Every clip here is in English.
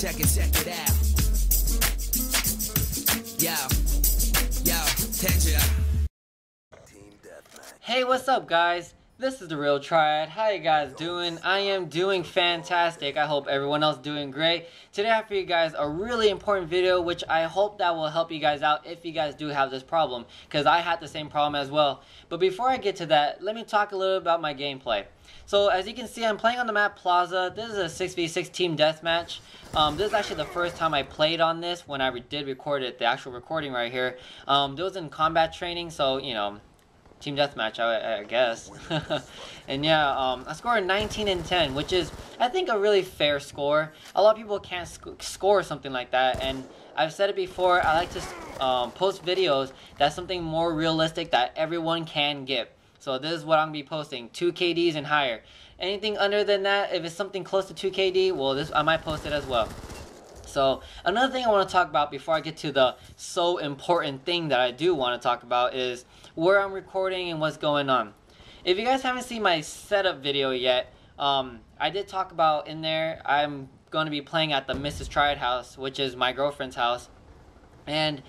check it out. Yo, tension. Hey, what's up, guys? This is the Real Triad. How you guys doing? I am doing fantastic. I hope everyone else doing great. Today I have for you guys a really important video, which I hope that will help you guys out if you guys do have this problem, because I had the same problem as well. But before I get to that, let me talk a little about my gameplay. So as you can see, I'm playing on the map Plaza. This is a 6v6 team deathmatch. This is actually the first time I played on this when I did record it, the actual recording right here. It was in combat training, so you know, team deathmatch, I guess. And yeah, I scored 19 and 10, which is, I think, a really fair score. A lot of people can't score something like that, and I've said it before, I like to post videos that's something more realistic that everyone can get. So this is what I'm going to be posting, 2 KDs and higher. Anything under than that, if it's something close to 2 KD, well, I might post it as well. So another thing I want to talk about before I get to the so important thing that I do want to talk about is where I'm recording and what's going on. If you guys haven't seen my setup video yet, I did talk about in there I'm going to be playing at the Mrs. Triad house, which is my girlfriend's house. And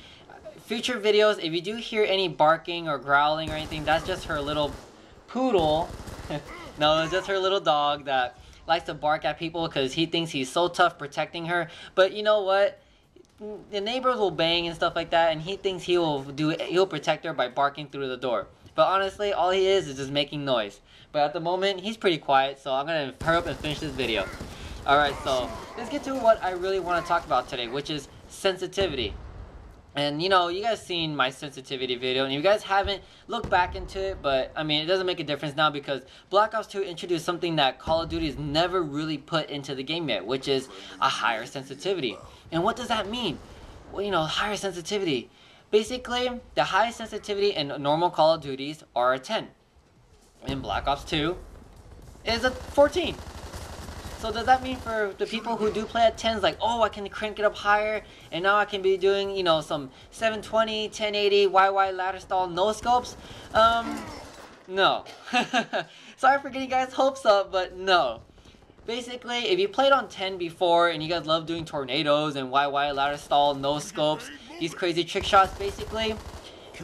future videos, if you do hear any barking or growling or anything, that's just her little poodle. No, it's just her little dog that likes to bark at people because he thinks he's so tough protecting her. But you know what? The neighbors will bang and stuff like that, and he thinks he'll protect her by barking through the door. But honestly, all he is just making noise. But at the moment, he's pretty quiet, so I'm gonna hurry up and finish this video. Alright, so let's get to what I really want to talk about today, which is sensitivity. And you know, you guys seen my sensitivity video, and you guys haven't, looked back into it, but I mean, it doesn't make a difference now because Black Ops 2 introduced something that Call of Duty has never really put into the game yet, which is a higher sensitivity. And what does that mean? Well, you know, higher sensitivity. Basically, the highest sensitivity in normal Call of Duties are a 10. In Black Ops 2 is a 14. So does that mean for the people who do play at 10s, like, oh, I can crank it up higher, and now I can be doing, you know, some 720, 1080, YY ladder stall no scopes? No. Sorry for getting you guys' hopes up, but no. Basically, if you played on 10 before, and you guys love doing tornadoes and YY ladder stall no scopes, these crazy trick shots, basically,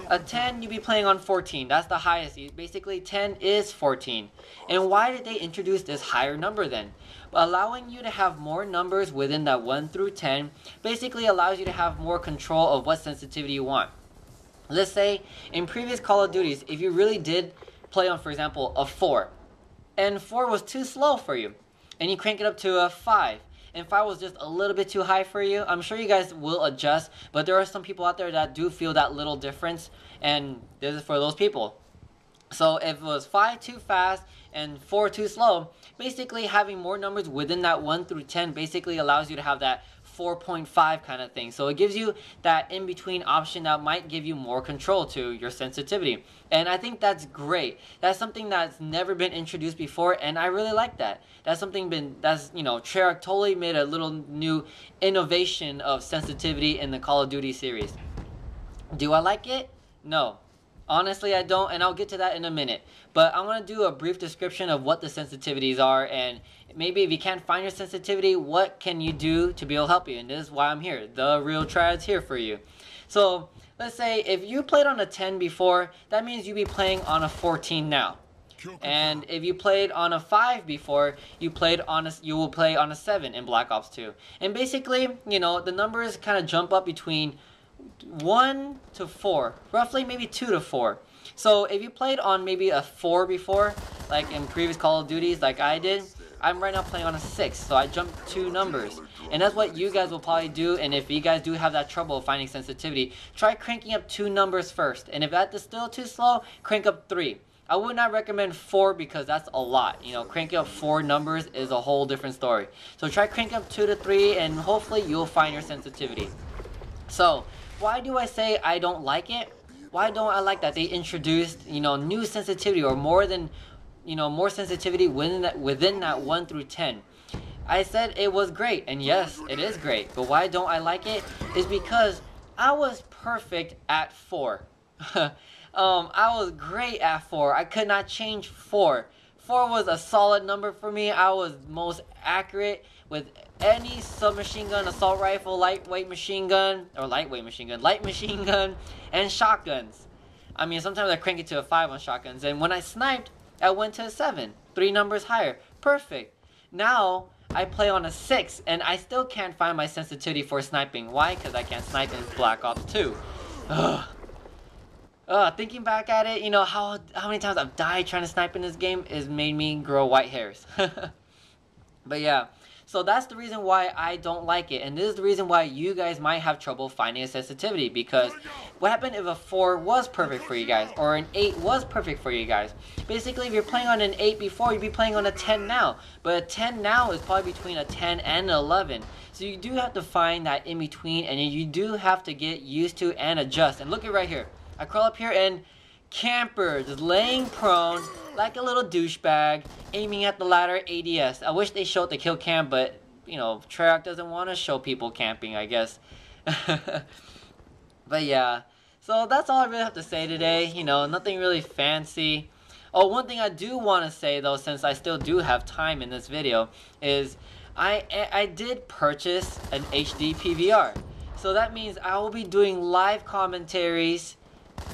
a 10 you'd be playing on 14. That's the highest. Basically 10 is 14. And why did they introduce this higher number then? Allowing you to have more numbers within that 1 through 10 basically allows you to have more control of what sensitivity you want. Let's say in previous Call of Duties, if you really did play on, for example, a 4, and 4 was too slow for you, and you crank it up to a 5, and 5 was just a little bit too high for you, I'm sure you guys will adjust, but there are some people out there that do feel that little difference, and this is for those people. So if it was 5 too fast and 4 too slow, basically having more numbers within that 1 through 10 basically allows you to have that 4.5 kind of thing. So it gives you that in-between option that might give you more control to your sensitivity. And I think that's great. That's something that's never been introduced before, and I really like that. That's something you know, Treyarch totally made a little new innovation of sensitivity in the Call of Duty series. Do I like it? No. Honestly, I don't, and I'll get to that in a minute. But I'm going to do a brief description of what the sensitivities are, and maybe if you can't find your sensitivity, what can you do to be able to help you? And this is why I'm here. The Real Triad's here for you. So, let's say if you played on a 10 before, that means you'd be playing on a 14 now. And if you played on a 5 before, you will play on a 7 in Black Ops 2. And basically, you know, the numbers kind of jump up between 1 to 4, roughly maybe 2 to 4. So if you played on maybe a 4 before, like in previous Call of Duties like I did, I'm right now playing on a 6, so I jumped 2 numbers. And that's what you guys will probably do, and if you guys do have that trouble finding sensitivity, try cranking up 2 numbers first, and if that is still too slow, crank up 3. I would not recommend 4 because that's a lot. You know, cranking up 4 numbers is a whole different story. So try cranking up 2 to 3, and hopefully you'll find your sensitivity. So, why do I say I don't like it? Why don't I like that they introduced, you know, new sensitivity, or more than, you know, more sensitivity within that 1 through 10? I said it was great, and yes, it is great. But why don't I like it? Is because I was perfect at 4. I was great at 4. I could not change 4. 4 was a solid number for me. I was most accurate with any submachine gun, assault rifle, light machine gun, and shotguns. I mean, sometimes I crank it to a 5 on shotguns, and when I sniped, I went to a 7, 3 numbers higher. Perfect. Now I play on a 6, and I still can't find my sensitivity for sniping. Why? Because I can't snipe in Black Ops 2. Thinking back at it, you know, how many times I've died trying to snipe in this game has made me grow white hairs. But yeah, so that's the reason why I don't like it, and this is the reason why you guys might have trouble finding a sensitivity, because what happened if a 4 was perfect for you guys, or an 8 was perfect for you guys? Basically, if you're playing on an 8 before, you'd be playing on a 10 now, but a 10 now is probably between a 10 and an 11, so you do have to find that in between, and you do have to get used to and adjust. And look at right here, I crawl up here and camper, just laying prone like a little douchebag, aiming at the ladder ADS. I wish they showed the kill cam, but you know, Treyarch doesn't want to show people camping, I guess. But yeah, so that's all I really have to say today. You know, nothing really fancy. Oh, one thing I do want to say though, since I still do have time in this video, is I did purchase an HD PVR. So that means I will be doing live commentaries,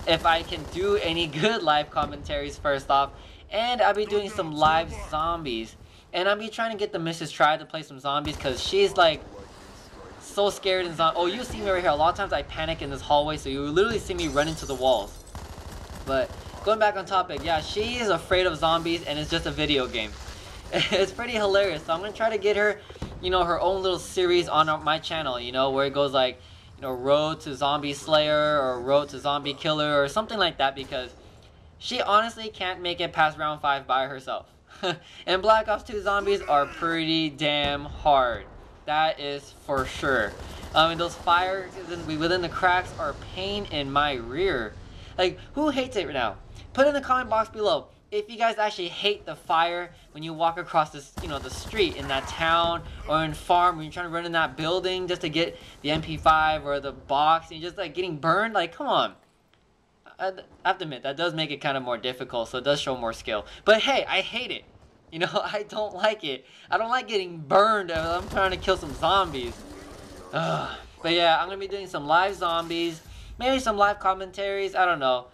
if I can do any good live commentaries first off, and I'll be doing some live zombies, and I'll be trying to get the Mrs. Try to play some zombies, because she's like so scared in zombies. Oh, you see me right here, a lot of times I panic in this hallway, so you literally see me run into the walls. But going back on topic, yeah, she is afraid of zombies, and it's just a video game. It's pretty hilarious, so I'm gonna try to get her, you know, her own little series on my channel, you know, where it goes like, you know, Road to Zombie Slayer or Road to Zombie Killer or something like that, because she honestly can't make it past round 5 by herself. And Black Ops 2 zombies are pretty damn hard. That is for sure. And those fires within the cracks are a pain in my rear. Like, who hates it right now? Put in the comment box below if you guys actually hate the fire when you walk across this, you know, the street in that town or in farm when you're trying to run in that building just to get the MP5 or the box and you're just like getting burned. Like, come on. I have to admit, that does make it kind of more difficult, so it does show more skill. But hey, I hate it. You know, I don't like it. I don't like getting burned when I'm trying to kill some zombies. But yeah, I'm going to be doing some live zombies, maybe some live commentaries, I don't know.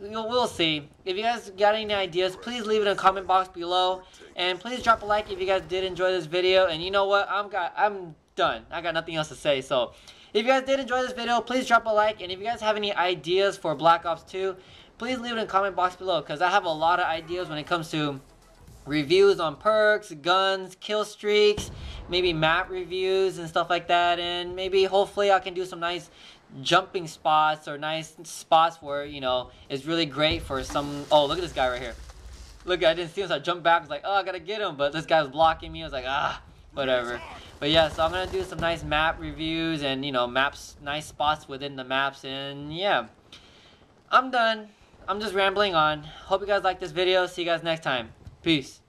We'll see. If you guys got any ideas, please leave it in the comment box below. And please drop a like if you guys did enjoy this video. And you know what? I'm done. I got nothing else to say. So if you guys did enjoy this video, please drop a like. And if you guys have any ideas for Black Ops 2, please leave it in the comment box below, because I have a lot of ideas when it comes to reviews on perks, guns, kill streaks, maybe map reviews and stuff like that. And maybe hopefully I can do some nice jumping spots or nice spots where, you know, it's really great for some. Oh, look at this guy right here. Look, I didn't see him, so I jumped back. I was like, oh, I gotta get him, but this guy was blocking me. I was like, whatever. But yeah, so I'm gonna do some nice map reviews and, you know, maps, nice spots within the maps. And yeah, I'm done. I'm just rambling on. Hope you guys like this video. See you guys next time. Peace.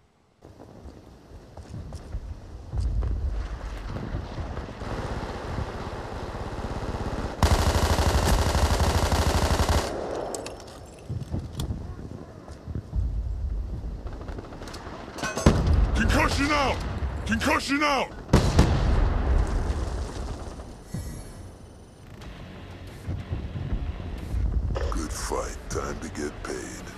Concussion out! Concussion out! Good fight. Time to get paid.